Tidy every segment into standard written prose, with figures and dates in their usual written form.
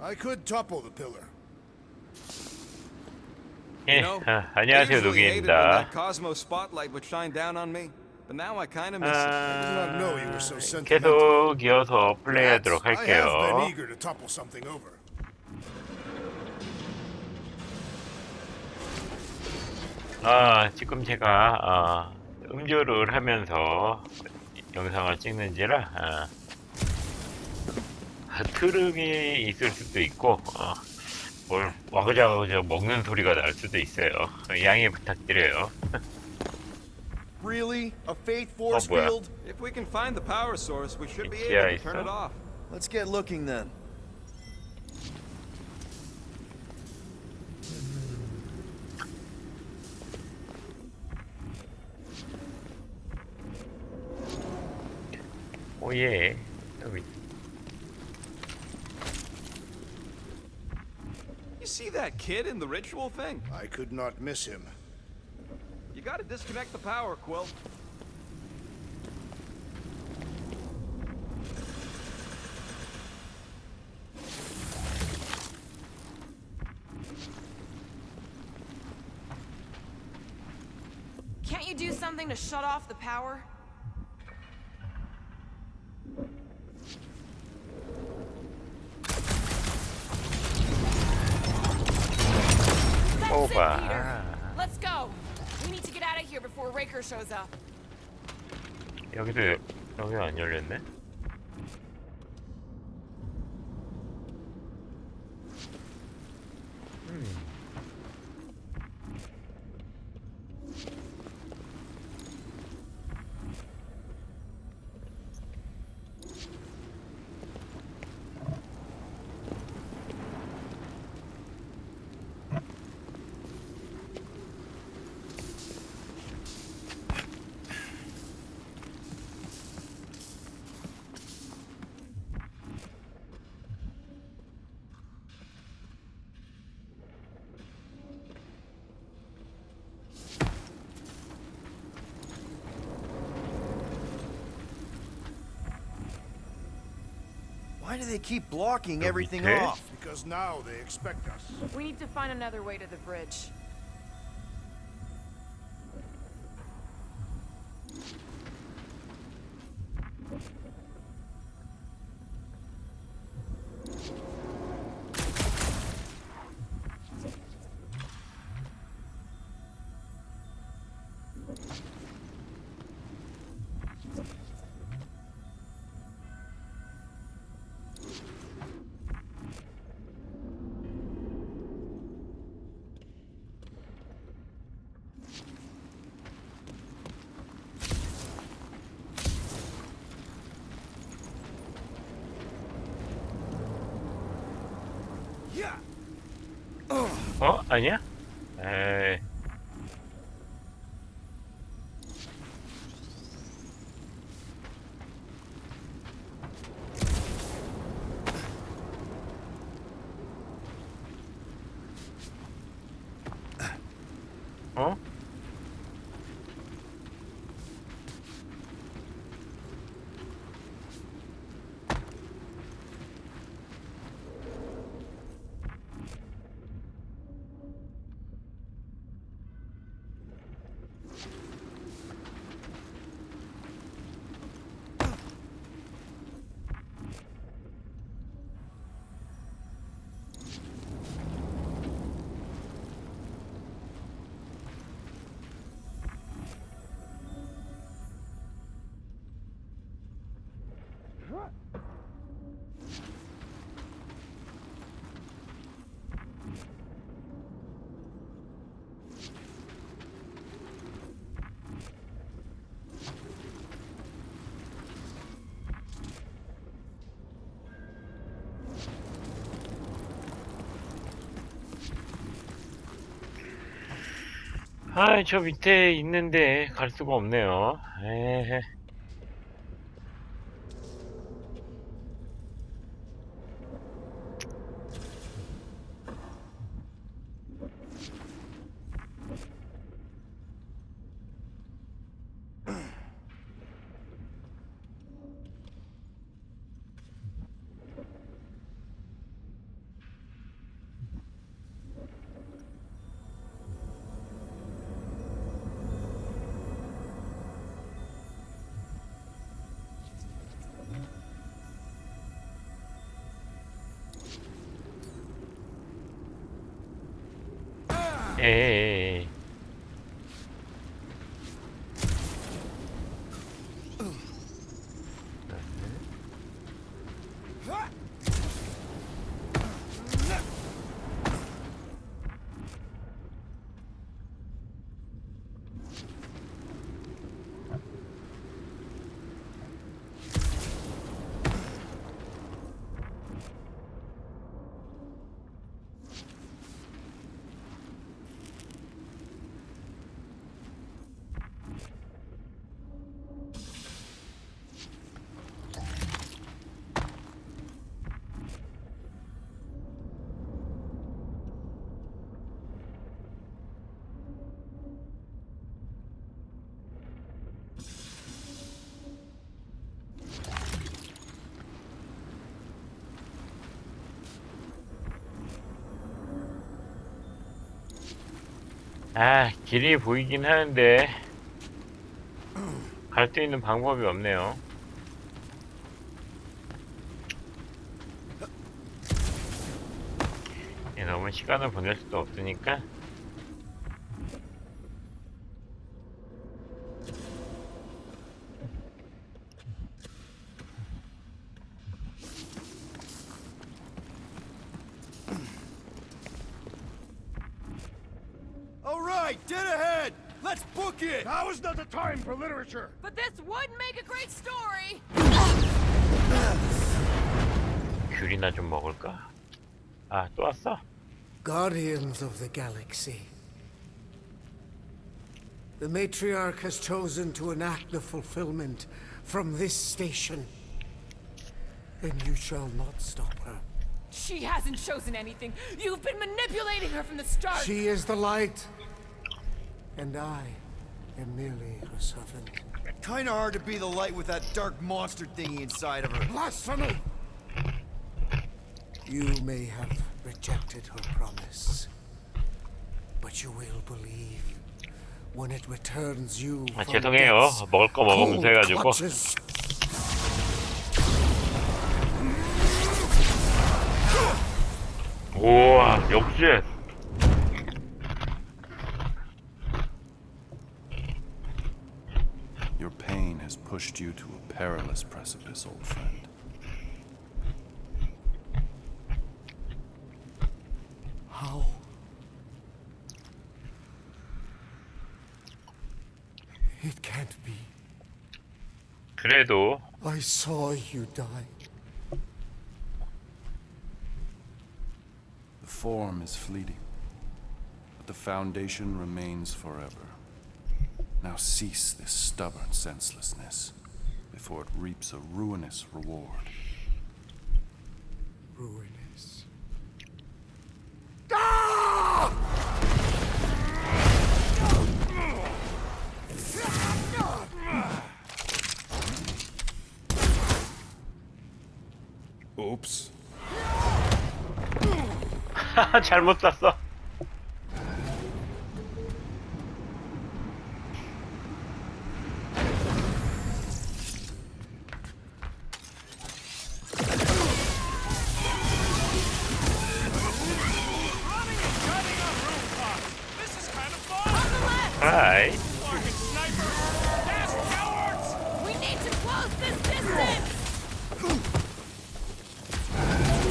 I could topple the pillar. 예, 안녕하세요, 노기입니다. Cosmo spotlight would shine down on me, but now I kind of miss it. I did not know you were so sentimental. 계속 이어서 플레이하도록 I have been 할게요. eager to topple something over. 지금 제가 음주를 하면서 영상을 찍는지라 트름이 있을 수도 있고 뭘 와그자그자 먹는 소리가 날 수도 있어요. 양해 부탁드려요. Really? A fate force 뭐야? field? If we can find the power source, we should be 지하에 able to turn it 있어? off. Let's get looking then. 오예. 여기. You see that kid in the ritual thing? I could not miss him. You gotta disconnect the power, Quill. Can't you do something to shut off the power? That's it, 오바. Peter. Let's go. We need to get out of here before Raker shows up. 여기 안 열렸네. Why do they keep blocking everything Okay. off? Because now they expect us. We need to find another way to the bridge. 아니야? 에이. 어? 저 밑에 있는데 갈 수가 없네요. 에헤. 에이. 아, 길이 보이긴 하는데 갈 수 있는 방법이 없네요. 너무 시간을 보낼 수도 없으니까. All right, dead ahead. Let's book it. Now is not the time for literature. But this would make a great story. 귤이나 좀 먹을까? 아, 또 왔어? Guardians of the Galaxy. The matriarch has chosen to enact the fulfillment from this station. And you shall not stop her. She hasn't chosen anything. You've been manipulating her from the start. She is the light. And I am merely her servant. Kinda hard to be the light with that dark monster thingy inside of her. Blasphemy! You may have rejected her promise, but you will believe when it returns you 아, from 죄송해요. death's 먹을 거 먹으면서 cold 해가지고. clutches. 우와, 역시. Your pain has pushed you to a perilous precipice, old friend. How? It can't be. 그래도 I saw you die. The form is fleeting, but the foundation remains forever. Now cease this stubborn senselessness before it reaps a ruinous reward. Ruinous. Oops. 잘못 쐈어. 하이. We need to close this distance.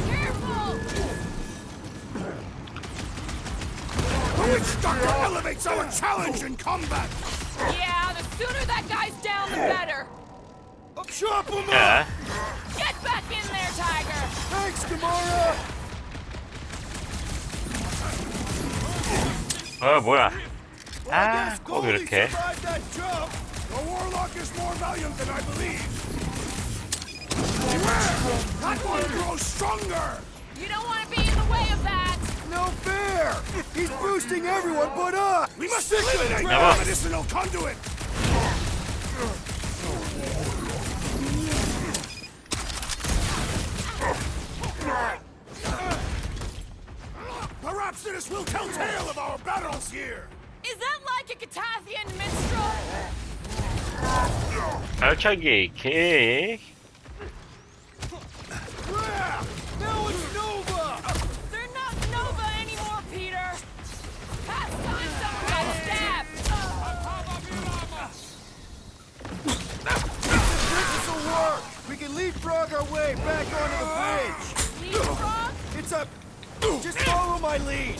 Careful. The Witch Doctor elevates our challenge in combat. Yeah, the sooner that guy's down, the better. Chop him 자, Get back in there, Tiger. Thanks, Gamora. 뭐야? Well, I 아, guess 꼭 Goldie 이렇게. survived that jump. The Warlock is more valiant than I believe. Beware! That one grows stronger. You don't want to be in the way of that. No fair! He's boosting everyone but us! We must eliminate Never. the medicinal conduit! Perhaps this will tell tale of our battles here! Is that like a Catathian minstrel? 발차기 킥. Yeah! Now it's Nova! They're not Nova anymore, Peter. Past What's up? Just follow my lead.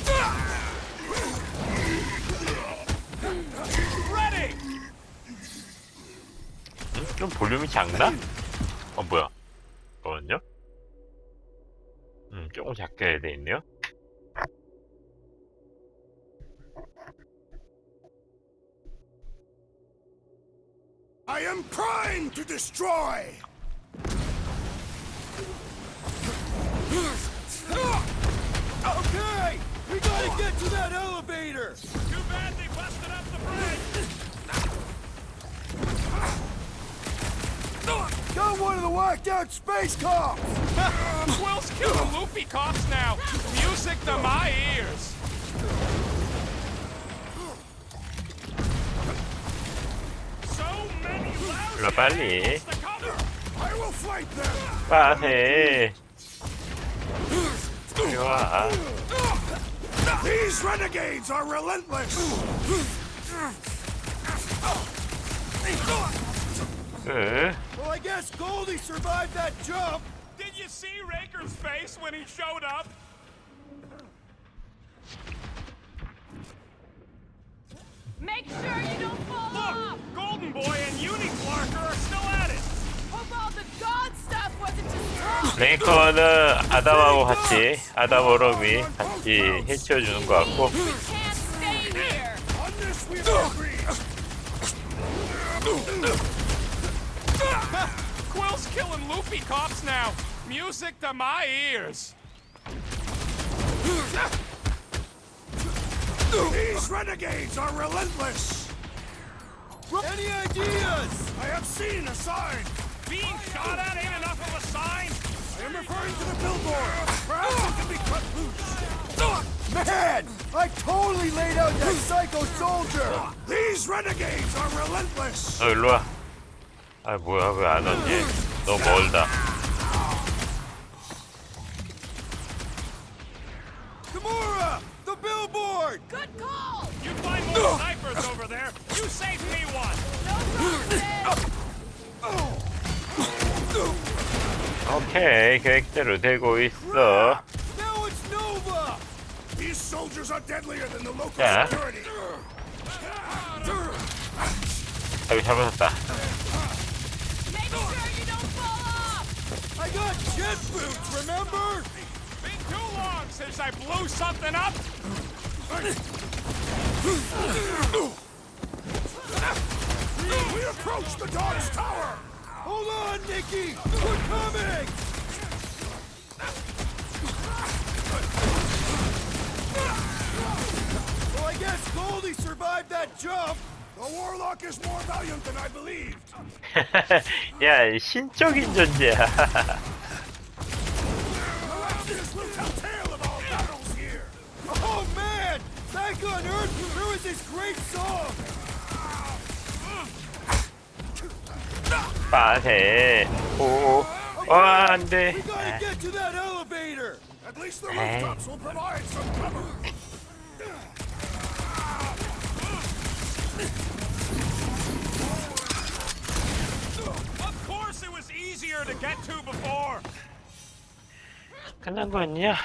Ready. 좀 볼륨이 작나? 뭐야? 잠깐만요. 조금 작게 해야 돼 있네요. I am primed to destroy. Okay, we gotta get to that elevator. Too bad they busted up the bridge. Got one of the whacked out space cops. Will's killing loopy cops now. Music to my ears. So many loud 일로 빨리. to cover. I will flank them. 빠세. 좋아. These renegades are relentless. Well, I guess Goldie survived that jump. Did you see Raker's face when he showed up? Make sure you don't fall off! Look, Golden Boy and Uni-Clarker are still at it. Hope all the god stuff wasn't just talk! 레이커는 아담하고 같이 아담어럼이 같이 해치워주는 것 같고. We can't stay here! On this we agree. Quill's killing loopy cops now. Music to my ears. These renegades are relentless. Any ideas? I have seen a sign. Being shot at ain't enough of a sign. I am referring to the billboard. Perhaps it can be cut loose. Man, I totally laid out that psycho soldier. These renegades are relentless. 일로 와. 아 뭐야 왜 안 왔니? 너무 멀다. Gamora, the billboard. Good call! You find more snipers over there. You save me one. 오케이 계획대로 되고 있어. Now it's Nova. These soldiers are deadlier than the local Yeah. security. 여기 잘못했다. Make sure you don't fall off! I got jet boots, remember? Been too long since I blew something up. We approach the dog's tower. Hold on, Nikki. We're coming. Well, I guess Goldie survived that jump. The warlock is more valiant than I believed. 야 신적인 존재야. This will tell tale of our battles here. Oh man! Back on Earth, there was this great song. 빠세. 오. 안돼. We gotta get to that elevator. At least the rooftops will provide some cover. Of course it was easier to get to before. 끝난 거 아니야?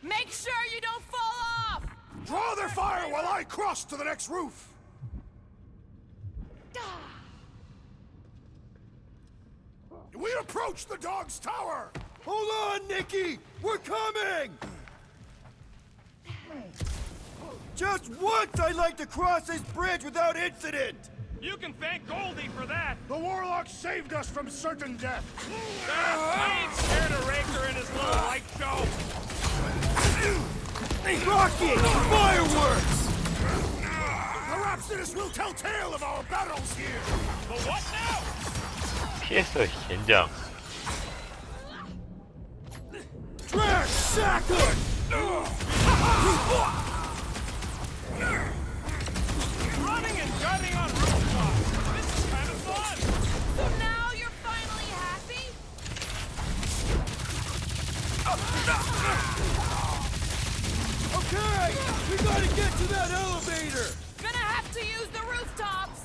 Make sure you don't fall off! Draw their fire while I cross to the next roof. We approach the dog's tower. Hold on, Nikki. We're coming. Just once I'd like to cross this bridge without incident. You can thank Goldie for that. The warlock saved us from certain death. I ain't scared of Raker and his little light show. Rocket! Fireworks! Perhaps this will tell tale of our battles here. But what now? 피했어 젠장. Trash Sacker! Running and gunning on rooftops. This is kind of fun. So now you're finally happy? Okay, we gotta get to that elevator. Gonna have to use the rooftops!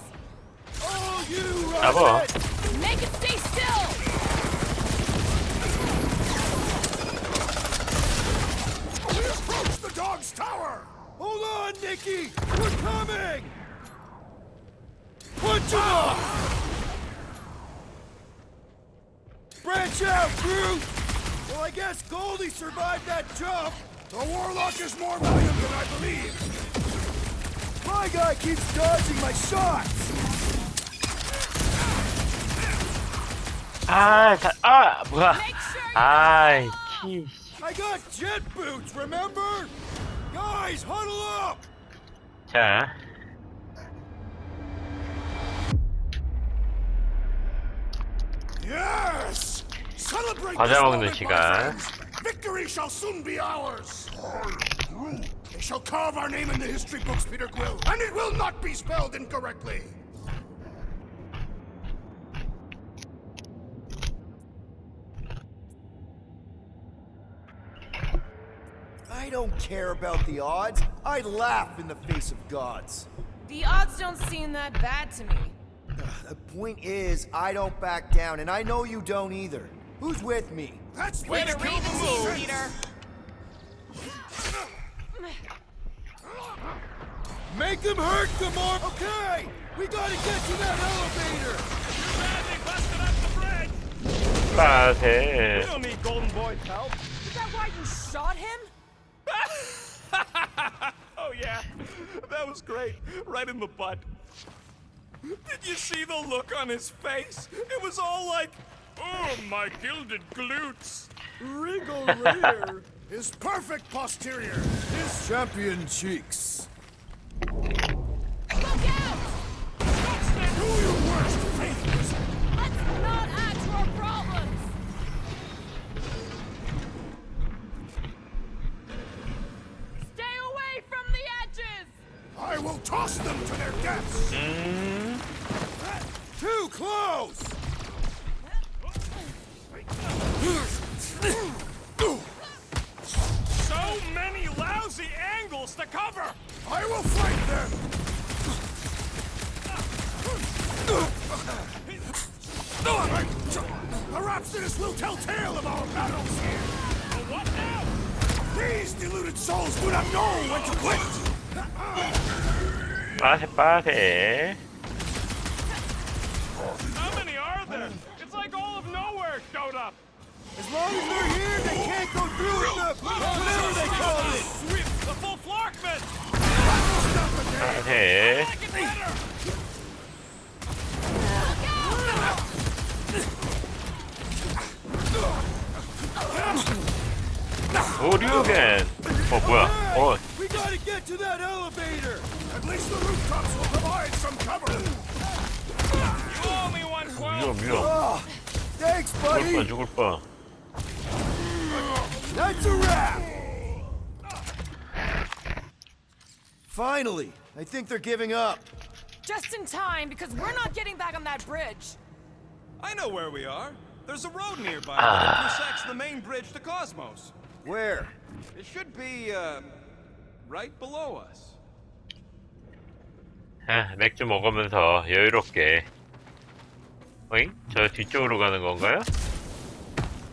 Oh, you 잡아. Make it stay still! Mikey! We're coming! Punch him up! Branch out, Groot! Well, I guess Goldie survived that jump. The Warlock is more valiant than I believe. My guy keeps dodging my shots. 뭐야. 아이, 키. I got jet boots, remember? Guys, huddle up! 자. Yes! Celebrate 과자 this 먹는 moment, 시간. my friends. Victory shall soon be ours. They shall carve our name in the history books, Peter Quill, and it will not be spelled incorrectly. I don't care about the odds. I laugh in the face of gods. The odds don't seem that bad to me. The point is, I don't back down, and I know you don't either. Who's with me? That's Way to kill read the the tea, move. Peter. Make him hurt, Gamora! Okay! We gotta get to that elevator! Too bad they busted up the bridge. 빠세. We don't need Golden Boy's help. Is that why you shot him? Oh yeah, that was great. Right in the butt. Did you see the look on his face? It was all like, oh, my gilded glutes. Regal rear. His perfect posterior. His champion cheeks. Look out! Do your worst, faithless. Let's not add to our problems! Stay away from the edges! I will toss them to their deaths. Too close! So many lousy angles to cover. I will fight them! Perhaps this will tell tale of our battles here! What now? These deluded souls do not know when to quit! 빠세. How many are there? It's like all of nowhere showed up. As long as they're here, they can't go through with the whatever they call it! Sweep the full Flockman. 빠세. Like it better. 오류겐. 뭐야. We gotta get to that elevator! At least the rooftops will provide some cover! You owe me one, Quill. 위험. Oh, thanks, buddy! 죽을 뻔. That's a wrap! Finally, I think they're giving up. Just in time, because we're not getting back on that bridge. I know where we are. There's a road nearby that intersects the main bridge to Cosmos. Where? It should be, right below us. 아, 맥주 먹으면서 여유롭게. 어잉? 저 뒤쪽으로 가는 건가요?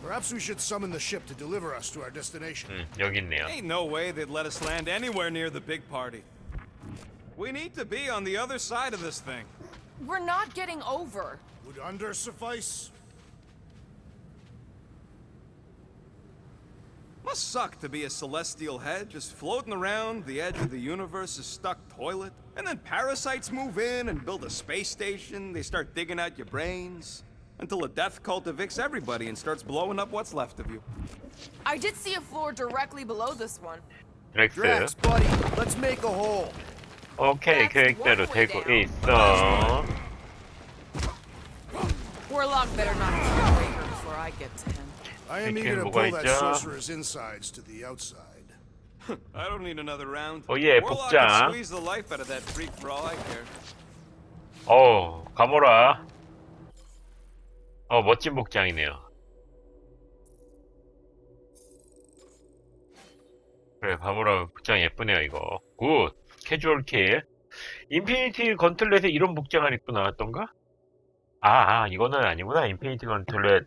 Perhaps we should summon the ship to deliver us to our destination. 여기 있네요. Ain't no way they'd let us land anywhere near the big party. We need to be on the other side of this thing. We're not getting over. Would under suffice? Must suck to be a celestial head just floating around the edge of the universe's stuck toilet. And then parasites move in and build a space station. They start digging out your brains. Until a death cult evicts everybody and starts blowing up what's left of you. I did see a floor directly below this one. 드렉스. Drax, buddy, let's make a hole. 오케이, 계획대로 되고 있어. Warlock better not get away here before I get to him. I am 이렇게 eager to 뭐가 pull that 있죠? sorcerer's insides to the outside. I don't need another round. Oh, yeah, Warlock 복장. can squeeze the life out of that freak for all I care. 가모라. 멋진 복장이네요. 그래, 가모라 복장 예쁘네요, 이거. 굿. 캐주얼 킬. 인피니티 건틀렛에 이런 복장을 입고 나왔던가? 이거는 아니구나. 인피니티 건틀렛.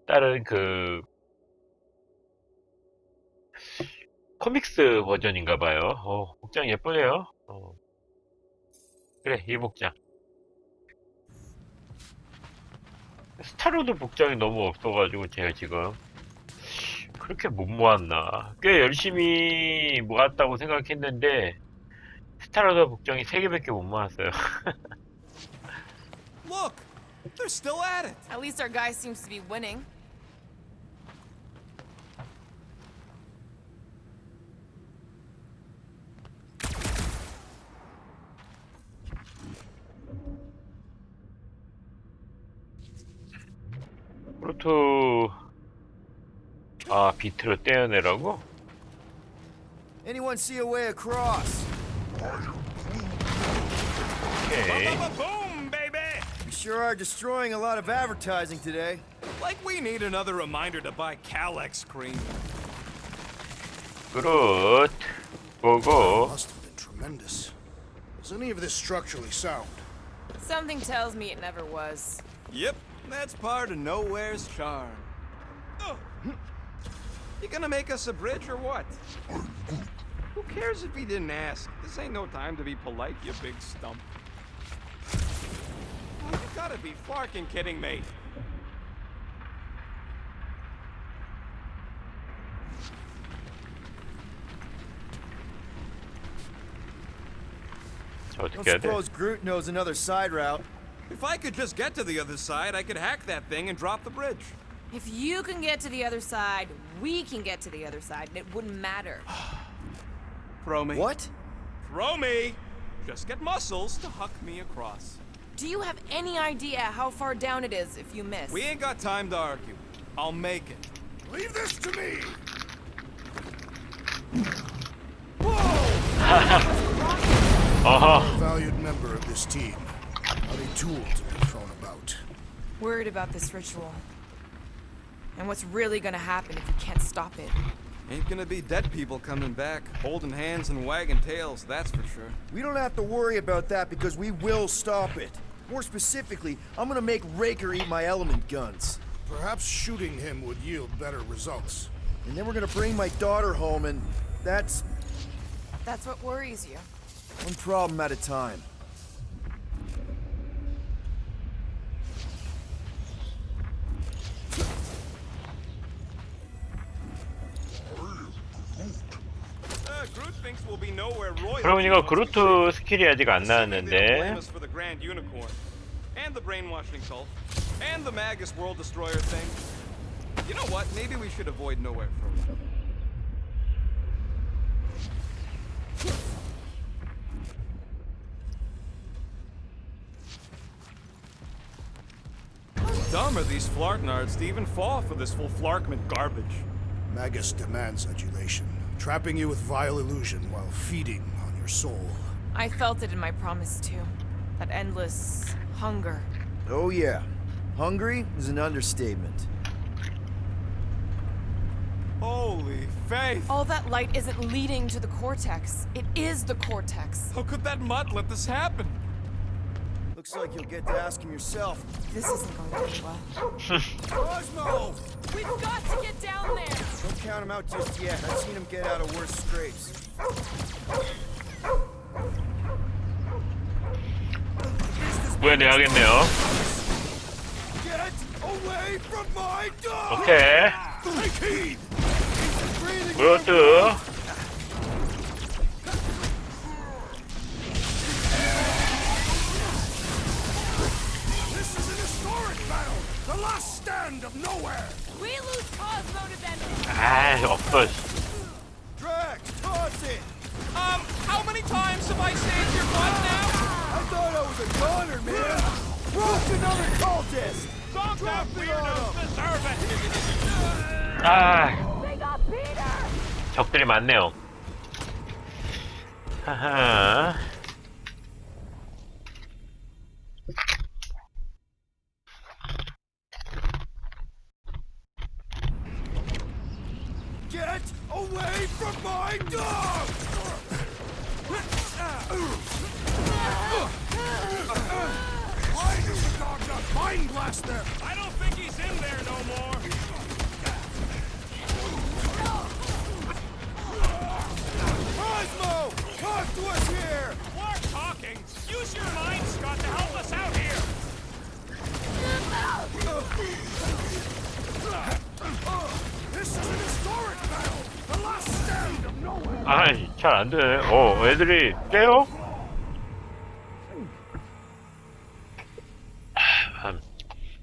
다른 코믹스 버전인가봐요. 복장 예쁘네요. 그래, 이 복장. 스타로드 복장이 너무 없어가지고 제가 지금 그렇게 못 모았나. 꽤 열심히 모았다고 생각했는데 스타로드 복장이 3개밖에 못 모았어요. Look, they're still at it. At least our guy seems to be winning. 그루트 비트로 떼어내라고? Anyone see a way across? 오케이. Boom, baby! We sure are destroying a lot of advertising today. Like we need another reminder to buy Calex cream. 그루트 보고. Must have been tremendous. Is any of this structurally sound? Something tells me it never was. Yep, that's part of Nowhere's charm. Ugh. You gonna make us a bridge or what? Who cares if he didn't ask? This ain't no time to be polite, you big stump. Oh, you gotta be fucking kidding me. 자, Don't 어떻게 해야 돼? suppose Groot knows another side route. If I could just get to the other side, I could hack that thing and drop the bridge. If you can get to the other side, we can get to the other side, and it wouldn't matter. Throw me. What? Throw me! Just get muscles to huck me across. Do you have any idea how far down it is if you miss? We ain't got time to argue. I'll make it. Leave this to me! 어허. Valued member of this team. Not a tool to be thrown about. Worried about this ritual. And what's really gonna happen if you can't stop it? Ain't gonna be dead people coming back, holding hands and wagging tails, that's for sure. We don't have to worry about that because we will stop it. More specifically, I'm gonna make Raker eat my element guns. Perhaps shooting him would yield better results. And then we're gonna bring my daughter home, and that's That's what worries you. one problem at a time. Groot thinks we'll be nowhere royal. 그러면 이거 그루트 스킬이 아직 안 Blame 나왔는데 us for the Grand Unicorn, and the brainwashing cult, and the Magus World Destroyer thing. You know what? Maybe we should avoid nowhere for a while. How dumb are these Flarknards to even fall for this full Flarkman garbage? Magus demands adulation, trapping you with vile illusion while feeding on your soul. I felt it in my promise too. That endless hunger. Oh yeah, hungry is an understatement. Holy faith! All that light isn't leading to the cortex. It is the cortex. How could that mutt let this happen? Looks like you'll get to ask him yourself. This isn't going to end well. Cosmo! We've got to get down there! Don't count him out just yet. I've seen him get out of worse scrapes. 구해내야겠네요. Get away from my dog! 오케이. Take heed! 그루트. This is an historic battle! The last stand of nowhere! We lose Cosmo to them! 아, 없어. Drax, toss it! How many times have I saved your butt now? I thought I was a goner, man! Roast another cultist! Don't that weirdos deserve it! 아, They got Peter! 적들이 많네요. 하하. Get away from my dog! Why do the dog not mind blast them? I don't think he's in there no more. 아이, 잘 안 되네. 애들이 깨요?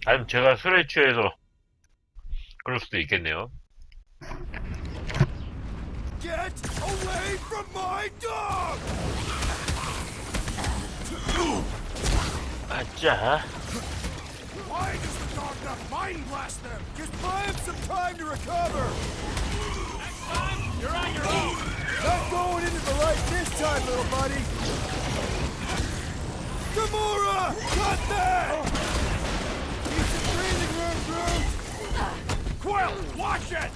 아니면 제가 술에 취해서 그럴 수도 있겠네요. Get away from my dog! 아짜. Why does the dog not mind blast them? Just buy him some time to recover. Next time, you're on your own. Not going into the light this time, little buddy. Gamora! Cut that! Need some breathing room, Groot! Quill, watch it!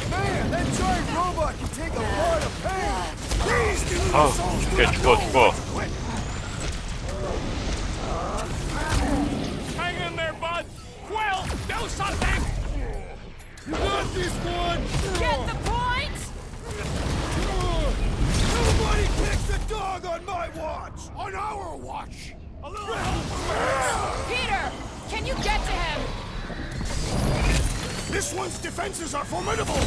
Man, that giant robot can take a lot of pain! Please do 아우, this 죽어. Hang in there, bud! Quill, do something! You got this one! Get the point? Nobody kicks a dog on my watch! On our watch! A little help! Peter, can you get to him? This one's defenses are formidable!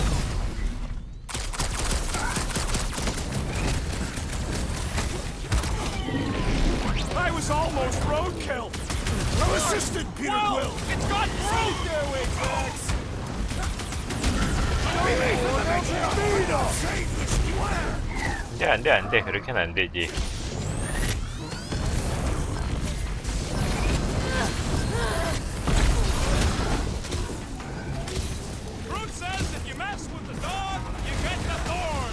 I was almost roadkill! Well assisted, Peter Whoa! Quill! It's got through! Their way, Drax! Save the square! 안 돼. 그렇게는 안 되지. Groot says if you mess with the dog, you get the thorn!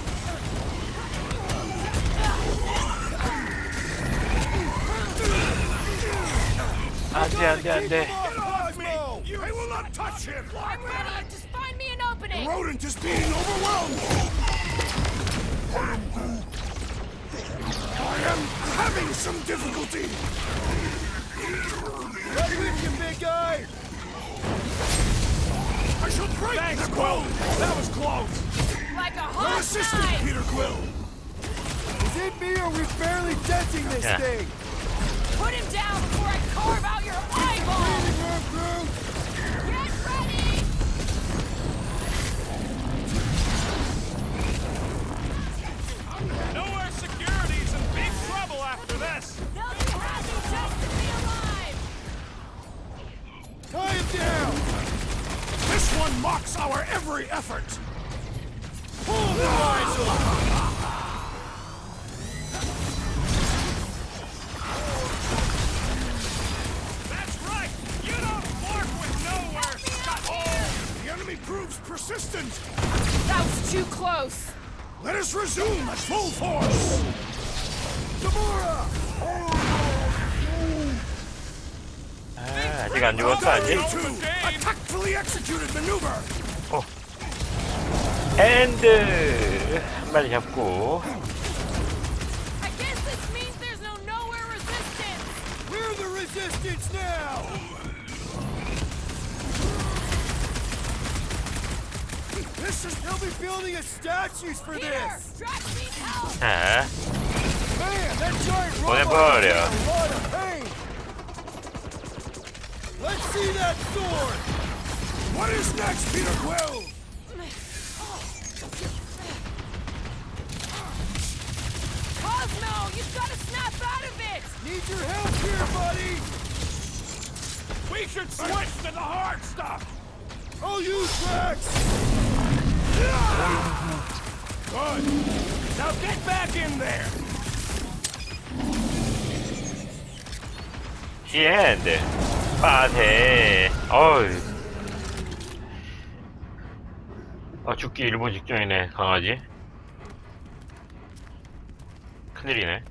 안 돼. Cosmo! I will not touch him! I'm ready. Just find me an opening. The rodent is being overwhelmed! I am having some difficulty! Right with you, big guy! I shall break Thanks, the Quill! bone! That was close! Like a Well hot assisted, knife. Peter Quill! Is it me or are we barely denting this Yeah. thing? Put him down before I carve out your eyeball. Breathing room, Groot! Get ready. Nowhere Security's in big trouble after this! They'll be happy just to be alive. Tie him down! This one mocks our every effort! Pull the eyes off! That's right! You don't flirt with nowhere, Scott! The enemy proves persistent! That was too close. Let us resume at full force! Gamora! 아직 안 죽었어, 아직? A tactfully executed maneuver! 핸드! 한 마리 잡고. I guess this means there's no nowhere resistance. We're the resistance now! They'll be building us statues for Peter, this! Drax needs help. 자, Man, that giant 보내버려. robot is in a lot of pain! Let's see that sword! What is next, Peter Quill? Cosmo, you've got to snap out of it. Need your help here, buddy! We should switch to the hard stuff! I'll use Drax! Good! Now get back in there! 시핸드. 빠세. 죽기 일보 직전이네, 강아지. 큰일이네.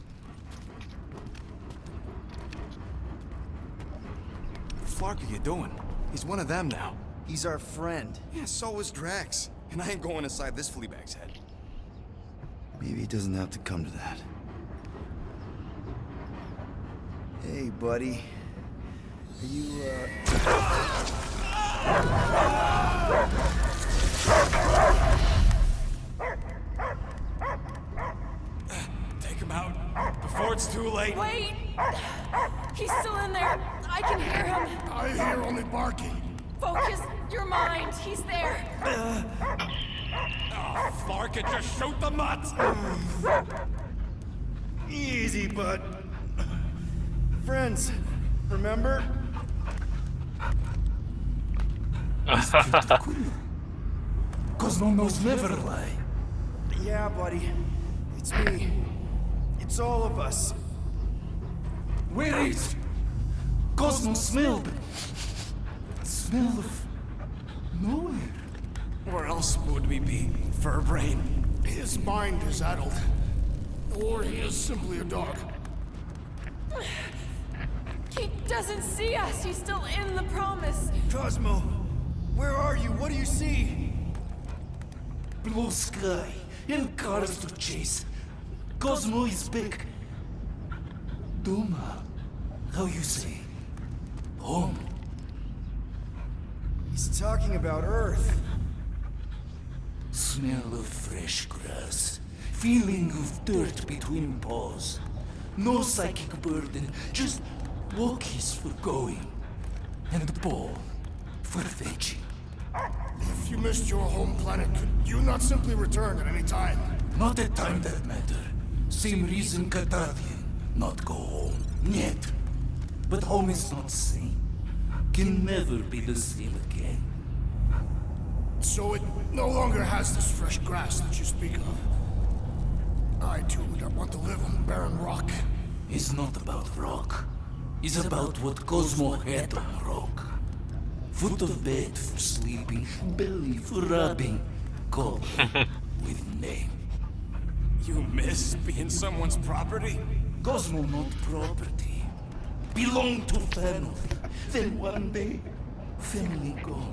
What the fuck are you doing? He's one of them now. He's our friend. Yeah, so is Drax. And I ain't going inside this fleabag's head. Maybe it doesn't have to come to that. Hey, buddy. Are you, Take him out before it's too late. Wait. He's still in there. I can hear him. I hear only barking. Focus your mind. He's there. Flark could just shoot the mutts! Easy, bud. Friends, remember? Cosmo knows never lie. Yeah, buddy. It's me. It's all of us. Where is Cosmo smelled? Smell of nowhere. Where else would we be, Furbrain? His mind is addled. Or he is simply a dog. He doesn't see us. He's still in the promise. Cosmo, where are you? What do you see? Blue sky and cars to chase. Cosmo is back. Duma, how you say? Home. He's talking about Earth. Smell of fresh grass. Feeling of dirt between paws. No psychic burden, just walkies for going. And ball for fetching. If you missed your home planet, could you not simply return at any time? Not a time that matter. Same reason Carthavian not go home. Yet. But home is not same. Can never be the same again. So it no longer has this fresh grass that you speak of. I too would not want to live on barren rock. It's not about rock. It's about what Cosmo had on rock. Foot of bed for sleeping, belly for rubbing, call with name. You miss being someone's property? Cosmo not property. Belong to family. Then one day, family gone.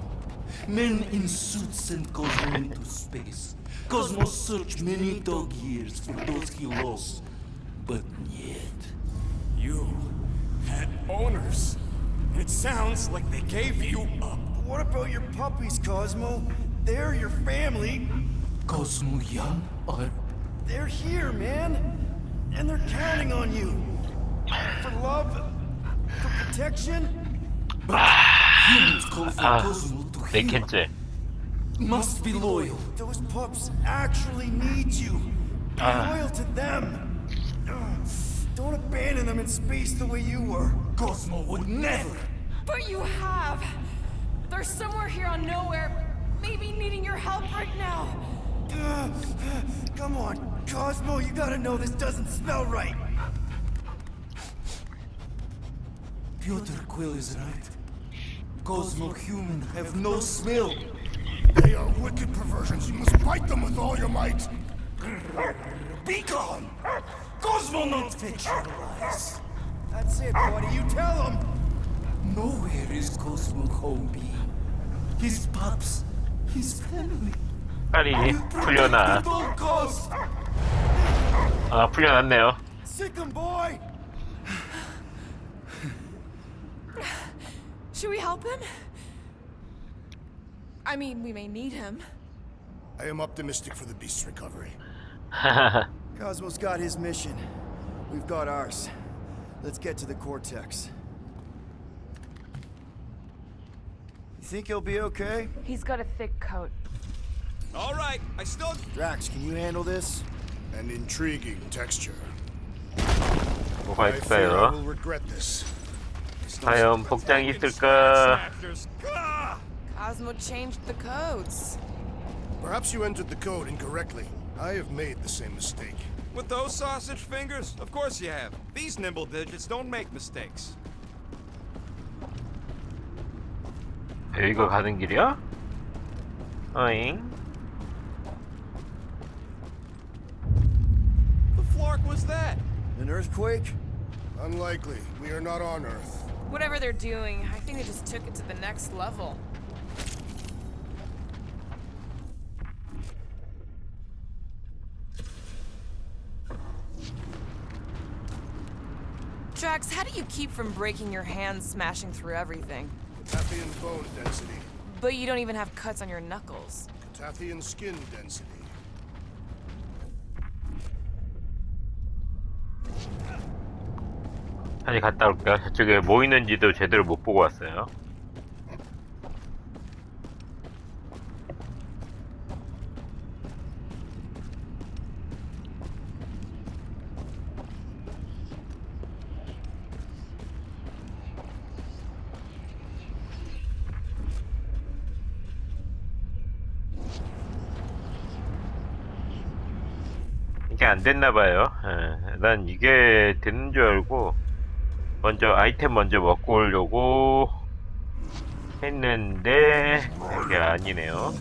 Men in suits send Cosmo into space. Cosmo searched many dog years for those he lost. But yet... You had owners. It sounds like they gave you up. What about your puppies, Cosmo? They're your family. Cosmo young or... They're here, man. And they're counting on you. For love, for protection. Humans call for Cosmo to 네 heal. 캔째. Must be loyal. Those pups actually need you. Be loyal to them. Don't abandon them in space the way you were. Cosmo would never. But you have. They're somewhere here on nowhere. Maybe needing your help right now. Come on, Cosmo, you gotta know this doesn't smell right. Piotr Quill is right. Cosmo human have no smell. They are wicked perversions. You must fight them with all your might. Be gone! Cosmo not fetch your lies. That's it, buddy. You tell them. Nowhere is Cosmo home be. His pups, his family. 빨리 풀려나. At all cost. 아, 풀려났네요. Sick 'em, boy. Should we help him? I mean, we may need him. I am optimistic for the beast's recovery. Cosmo's got his mission. We've got ours. Let's get to the Cortex. You think he'll be okay? He's got a thick coat. All right, I still... Drax, can you handle this? An intriguing texture. 뭐가 I fear I 있어요? will regret this. 과연 복장이 있을까? Snatchers. Ah! Cosmo changed the codes. Perhaps you entered the code incorrectly. I have made the same mistake. With those sausage fingers? Of course you have. These nimble digits don't make mistakes. 여기가 가는 길이야? 어잉? The flark was that? An earthquake? Unlikely. We are not on Earth. Whatever they're doing, I think they just took it to the next level. Drax, how do you keep from breaking your hands smashing through everything? Tathian bone density. But you don't even have cuts on your knuckles. Tathian skin density. 다시 갔다 올게요. 저쪽에 뭐 있는지도 제대로 못 보고 왔어요. 밖에 안 됐나봐요. 난 이게 되는 줄 알고 먼저 아이템 먼저 먹고 오려고 했는데 이게 아니네요.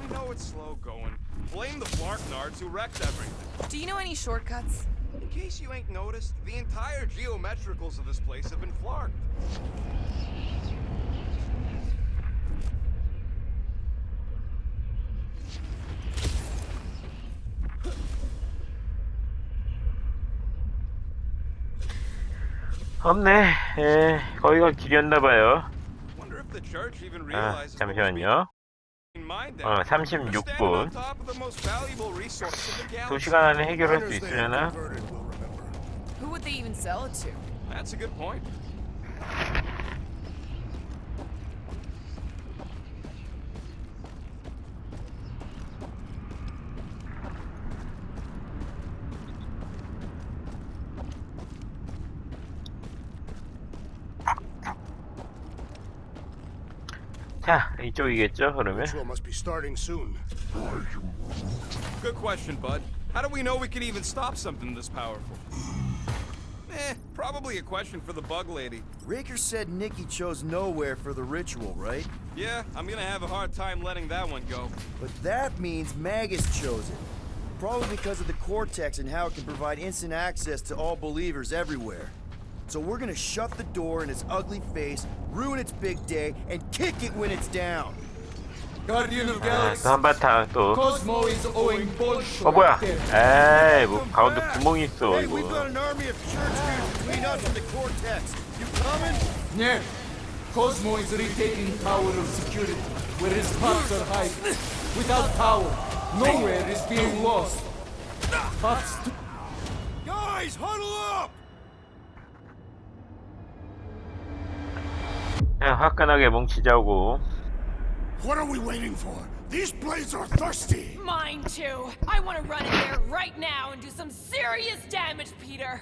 I know it's slow going. Blame the Flark nards who wrecked everything. Do you know any shortcuts? In case you ain't noticed, the entire geometricals of this place have been flarked. 없네. 거기가 길이었나봐요. Wonder if the church even realizes 잠시만요. 36분. 2시간 안에 해결할 수 있으려나? Who would they even sell it to? That's a good point. 자, 이쪽이겠죠, 그러면? Ritual must be starting soon. Good question, bud. How do we know we could even stop something this powerful? Probably a question for the bug lady. Raker said Nikki chose nowhere for the ritual, right? Yeah, I'm gonna have a hard time letting that one go. But that means Magus chose it. Probably because of the Cortex and how it can provide instant access to all believers everywhere. So we're gonna shut the door in its ugly face, ruin its big day, and kick it when it's down. Guardian of 또 Galaxy. 한바탕 또. Cosmo is owing bullshit. 뭐야? 에이, 뭐 가운데 구멍이 있어, Hey, we've got 이거. an army of church dudes between us and the Cortex. You coming? Yeah. Cosmo is retaking power of security, where his parts are hiding. Without power, nowhere is being lost. Parts to Guys, huddle up! 그냥 화끈하게 뭉치자고. What are we waiting for? These blades are thirsty! Mine too. I want to run in there right now and do some serious damage, Peter.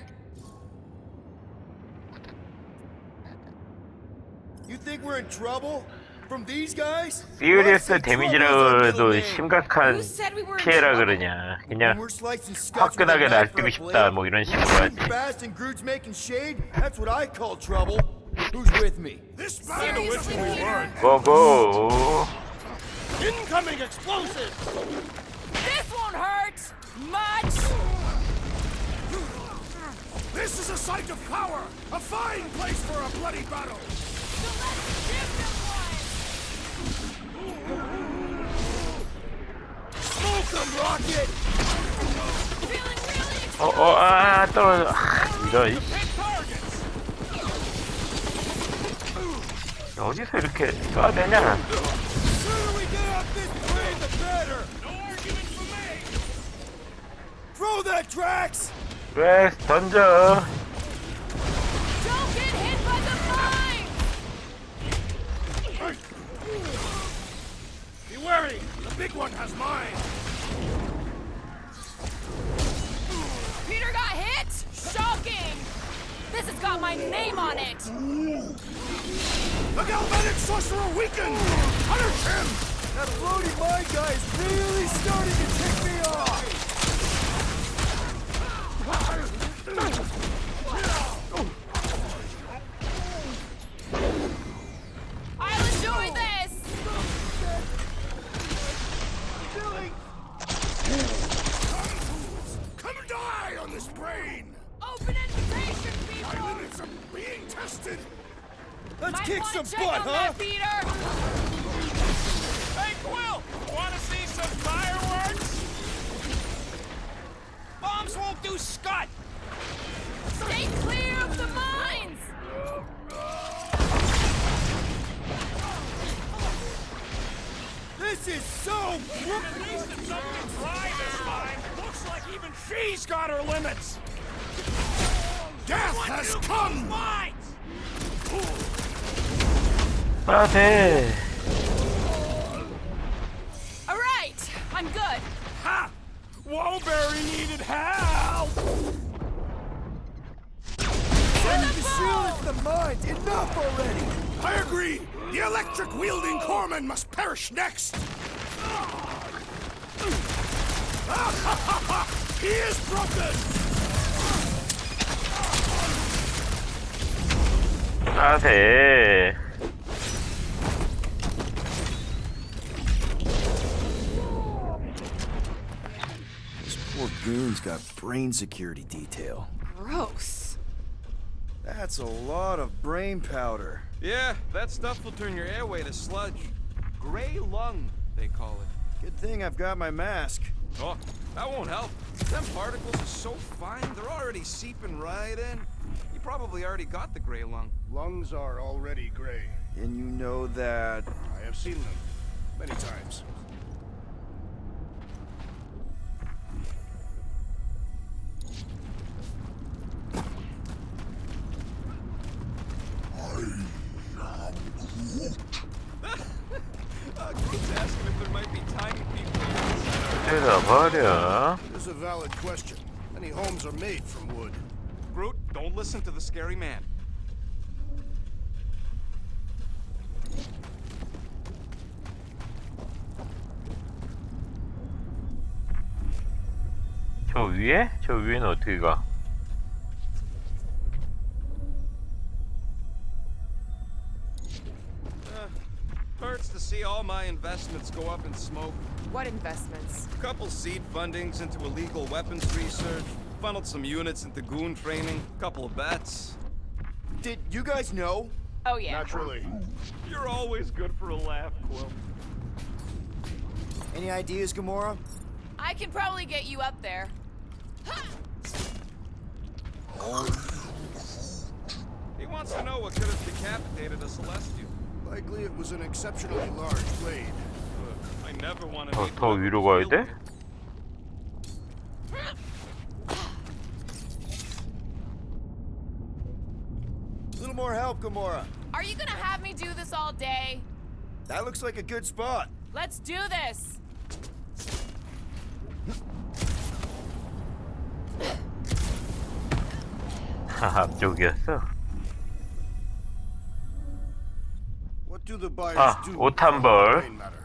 You think we're in trouble? From these guys? 시리어스 데미지라도 심각한 Who said we were in 피해라 trouble? 그러냐. 그냥 We're slicing scotch with a 화끈하게 knife for 날뛰고 a 싶다, blade. 뭐 이런 식으로 Shooting 하지. fast and Groot's making shade? That's what I call trouble. Who's with me? This Seriously, battle Peter? 고고. incoming explosives! This won't hurt much. This is a site of power! A fine place for a bloody battle! So let's give them one. Smoke them, Rocket! Feeling really excited. 아, 떨어져. 이런. Hit targets! 어디서 이렇게 쏴야 되냐? sooner we get off this plane, the better! No argument for me! Throw that, Drax! 왜 던져? Don't get hit by the mine. Be wary! The big one has mine! Peter got hit. Shocking. This has got my name on it. The galvanic sorcerer weakened! Punish him! That floating mine guy is really starting to tick me off! I'll enjoy this. Come and die on this brain! Open invitation, My people. limits are being tested! Let's Might kick wanna some check butt, on huh? that, Peter. Hey, Quill! Wanna see some fireworks? Bombs won't do scut! Stay clear of the mines. This is so... At least it's something dry this time. Looks like even she's got her limits. Death has come! Mines! 빠세. All right, I'm good. Ha! Woberry needed help! Send the shield into the mines! Enough already! I agree! The electric-wielding corpsman must perish next! He is broken! 돼. This poor goon's got brain security detail. Gross. That's a lot of brain powder. Yeah, that stuff will turn your airway to sludge. Gray lung, they call it. Good thing I've got my mask. Oh, that won't help. Them particles are so fine, they're already seeping right in. You probably already got the gray lung. Lungs are already gray. And you know that... I have seen them many times. Groot's asking if there might be tiny people inside 때려버려. It is a valid question. Many homes are made from wood. our... Groot, don't listen to the scary man. 저 위에? 저 위에는 어떻게 가? Hurts to see all my investments go up in smoke. What investments? Couple seed fundings into illegal weapons research, funneled some units into goon training, couple of bets. Did you guys know? Oh, yeah. Naturally. You're always good for a laugh, Quill. Any ideas, Gamora? I can probably get you up there. He wants to know what could have decapitated a Celestial. Likely it was an exceptionally large blade. I never wanted 더 위로 가야 돼? A little more help, Gamora. Are you gonna have me do this all day? That looks like a good spot. Let's do this! 앞쪽이었어. What do the buyers 아, do? 옷 한 벌. Brain matter?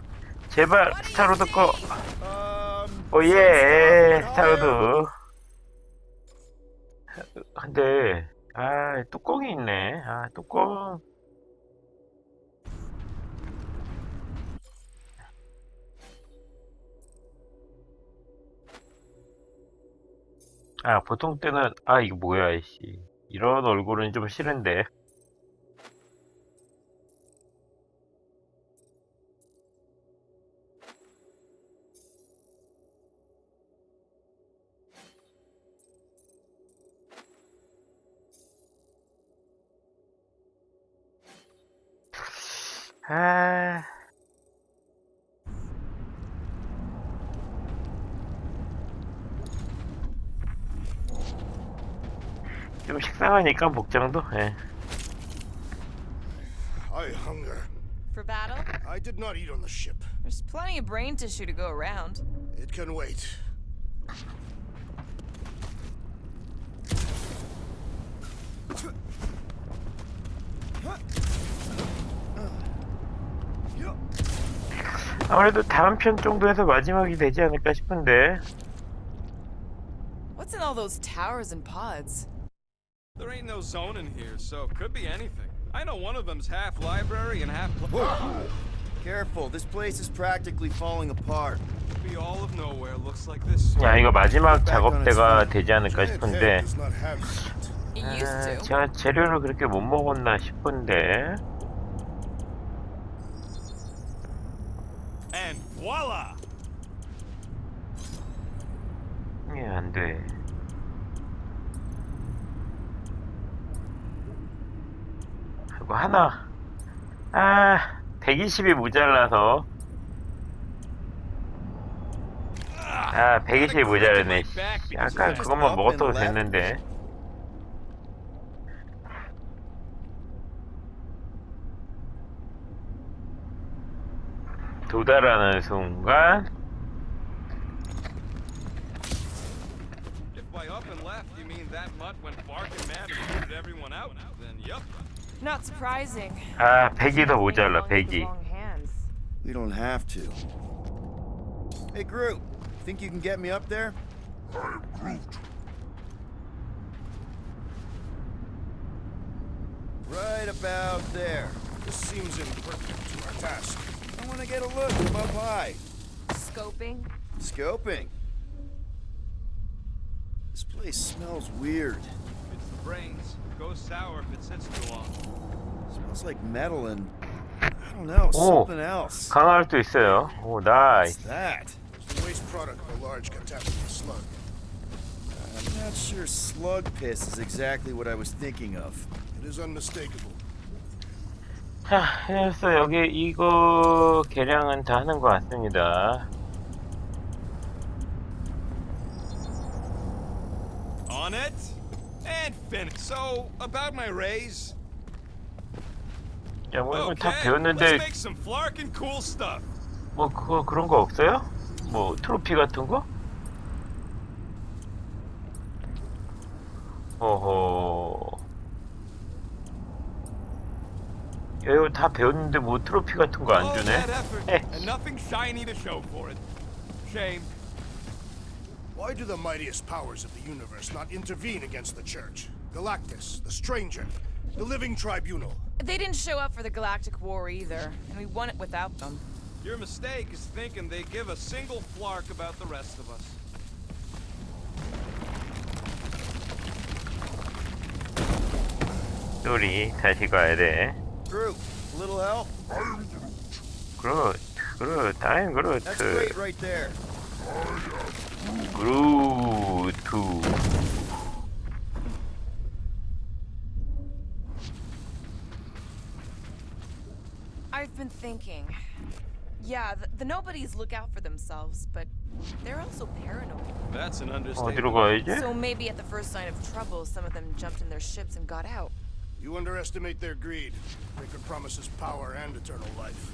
제발 스타로드 거. 오예, 스타로드. 근데 뚜껑이 있네. 뚜껑. 보통 때는 이거 뭐야, 이씨. 이런 얼굴은 좀 싫은데. 좀 식상하니까 복장도. 예. I hunger. For battle? I did not eat on the ship. There's plenty of brain tissue to go around. It can wait. 아무래도 다음 편 정도에서 마지막이 되지 않을까 싶은데. What's in all those towers and pods? There ain't no zone in here, so could be anything. I know one of them's half library and half... Careful, this place is practically falling apart. Could be all of nowhere, looks like this. 야, 이거 마지막 작업대가 되지 않을까 싶은데. Does not have that. It used to. 제가 재료를 그렇게 못 먹었나 싶은데. And voila! 안 돼. 그리고 하나. 120이 모자라서. 120이 모자라네. 아까 그것만 먹었어도 됐는데. 도달하는 순간. If by up and left you mean that mutt went barking mad and booted everyone out, then yup. Not surprising. 100이 더 모자라, 100이. Long hands. We don't have to. Hey, Groot, think you can get me up there? Right about there. This seems impertinent to our task. I want to get a look from up high. Scoping? Scoping. This place smells weird. It's the brains. It goes sour if it sits too long. Smells like metal and I don't know, 오, something else. 강화할 수 있어요. 오, What's 나이스. that? It's the waste product of a large catastrophe slug. I'm not sure slug piss is exactly what I was thinking of. It is unmistakable. 자, 그래서 여기 이거 개량은 다 하는 것 같습니다. On it and finish. So, about my raise. 야, 뭐 이거 다 Okay, let's 배웠는데 make some flarkin' cool stuff. 뭐 그런 거 없어요? 뭐 트로피 같은 거? 어허. 야, 이거 다 배웠는데 뭐 트로피 같은 거 안 All 주네? that effort and nothing shiny to show for it. Shame. Why do the mightiest powers of the universe not intervene against the Church? Galactus, the Stranger, the Living Tribunal. They didn't show up for the Galactic War either, and we won it without them. Your mistake is thinking they give a single flark about the rest of us. 우리 다시 가야 돼. Group, a little help? 그루트, I'm That's great 그루트. right there. 그루트. I've been thinking. Yeah, the nobodies look out for themselves, but they're also paranoid. That's an 어디로 understatement. 가야지? So maybe at the first sign of trouble, some of them jumped in their ships and got out. You underestimate their greed. They could promise us power and eternal life.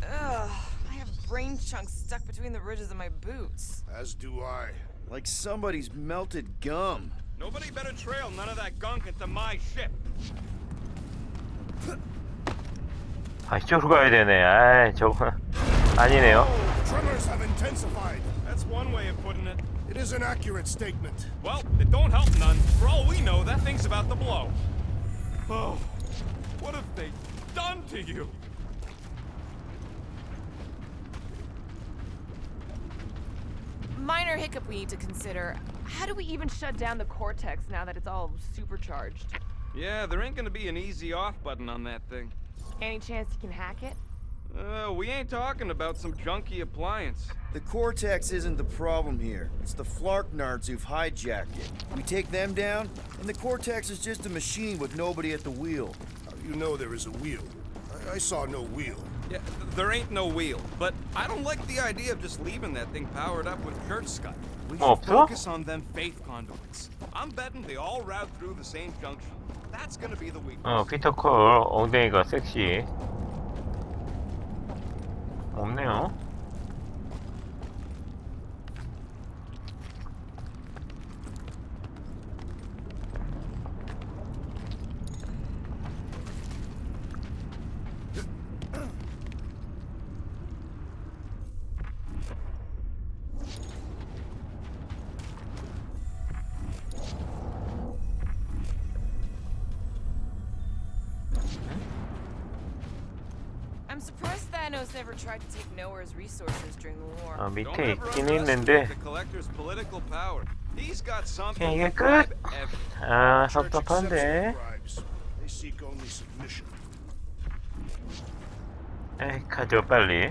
Ugh, I have brain chunks stuck between the ridges of my boots. As do I. Like somebody's melted gum. Nobody better trail none of that gunk into my ship. 아, 이쪽으로 가야 되네. 아이, 저거 아니네요. The tremors have intensified. That's one way of putting it. It is an accurate statement. Well, it don't help none. For all we know, that thing's about to blow. Oh, what have they done to you? Minor hiccup we need to consider. How do we even shut down the cortex now that it's all supercharged? Yeah, there ain't gonna be an easy off button on that thing. Any chance you can hack it? We ain't talking about some junky appliance. The cortex isn't the problem here. It's the Flarknards who've hijacked it. We take them down, and the cortex is just a machine with nobody at the wheel. How do you know there is a wheel? I saw no wheel. Yeah, there ain't no wheel. But I don't like the idea of just leaving that thing powered up with church scud. We should 없어? focus on them faith conduits. I'm betting they all route through the same junction. That's gonna be the weakness. 피터 콜 엉덩이가 섹시. 없네요. I'm surprised Thanos never tried to take Nowhere's resources during the war. 아, Don't 밑에 ever 있긴 underestimate 있는데. the collector's political power. He's got something 그냥 이게 to 끝? bribe every- 아, Church accepts no 섭섭한데. bribes. They seek only submission. 에이, 가죠, 빨리.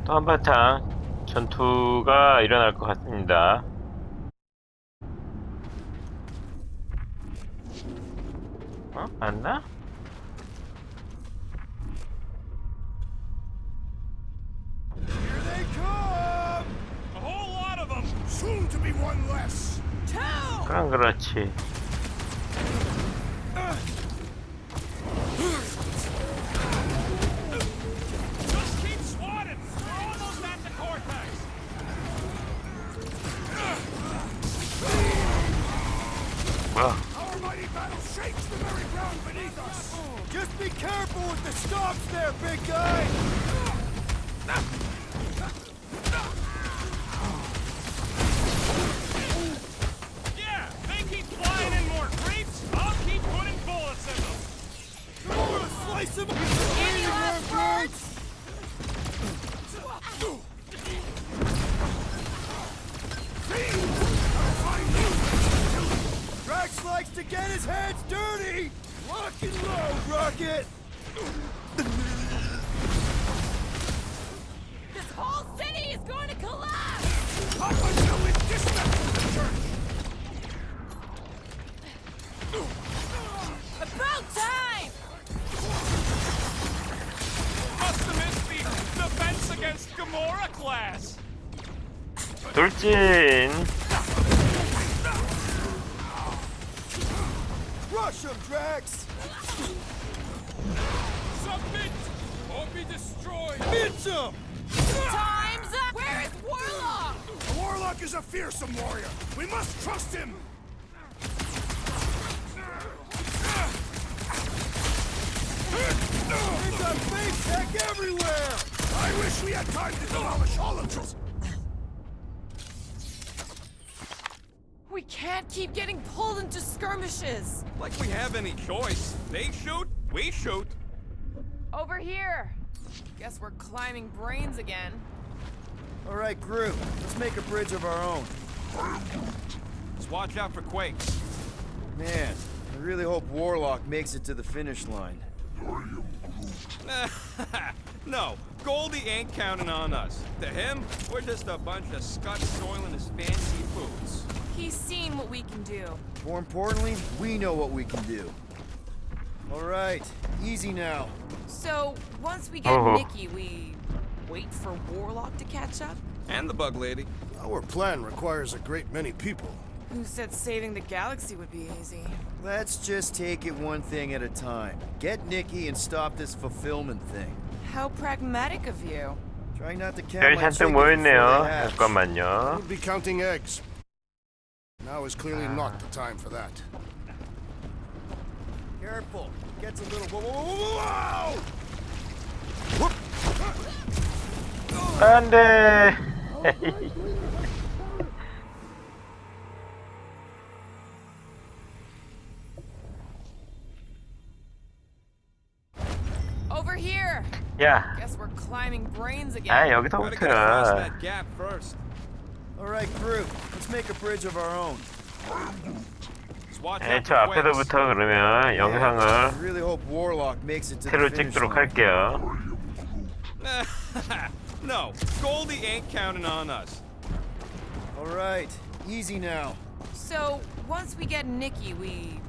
또 한바탕 전투가 일어날 것 같습니다. 어? 맞나? Here they come! A whole lot of them. Soon to be one less. 그럼 그렇지. Just keep swatting. We're almost at the cortex. 뭐야? Our mighty battle shakes the very ground beneath us. Just be careful with the stomps there, big guy. Yeah, they keep flying in more creeps. I'll keep putting bullets in them. I'm gonna slice him. Any last words? Drax likes to get his hands dirty. Lock and load, Rocket. This whole city is going to collapse! Up until we dismantle the church. About time! Must have missed the defense against Gamora class. 돌진. Rush him, Drax. Submit or be destroyed. Mitch him. Time's up! Where is Warlock? The Warlock is a fearsome warrior. We must trust him. There's a fake tech everywhere. I wish we had time to demolish all of those. We can't keep getting pulled into skirmishes. Like we have any choice. They shoot, we shoot. Over here. Guess we're climbing brains again. All right, Groot, let's make a bridge of our own. Just watch out for quakes. Man, I really hope Warlock makes it to the finish line. No, Goldie ain't counting on us. To him, we're just a bunch of scuds soiling his fancy boots. He's seen what we can do. More importantly, we know what we can do. All right, easy now. So, once we get Nikki, we wait for Warlock to catch up? And the bug lady. Our plan requires a great many people. Who said saving the galaxy would be easy? Let's just take it one thing at a time. Get Nikki and stop this fulfillment thing. How pragmatic of you. Try not to count 별 my 잔뜩 chickens 모였네요. before they hatch. 잠깐만요. We'll be counting eggs. Now is clearly not the time for that. Careful. Gets a little. Whoa! 안돼. Over here. 야, Guess we're climbing brains 아 again. Gotta get across 여기서부터야. that gap first. All right, Groot. Let's make a bridge of our own. Just watch 네, out 저 for quakes. 앞에서부터 그러면 I 영상을 really hope Warlock makes it to 새로 the finish 찍도록 line. 할게요. No, Goldie ain't counting on us. All right, easy now. So, once we get Nikki, we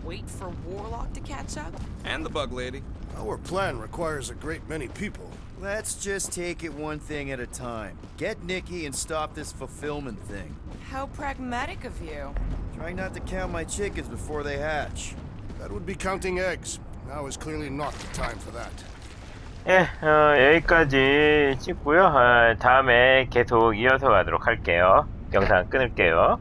wait for Warlock to catch up? And the bug lady. Our plan requires a great many people. Let's just take it one thing at a time. Get Nikki and stop this fulfillment thing. How pragmatic of you. Try not to count my chickens before they hatch. That would be counting eggs. Now is clearly not the time for that. 예, 여기까지 찍고요. 다음에 계속 이어서 가도록 할게요. 영상 끊을게요.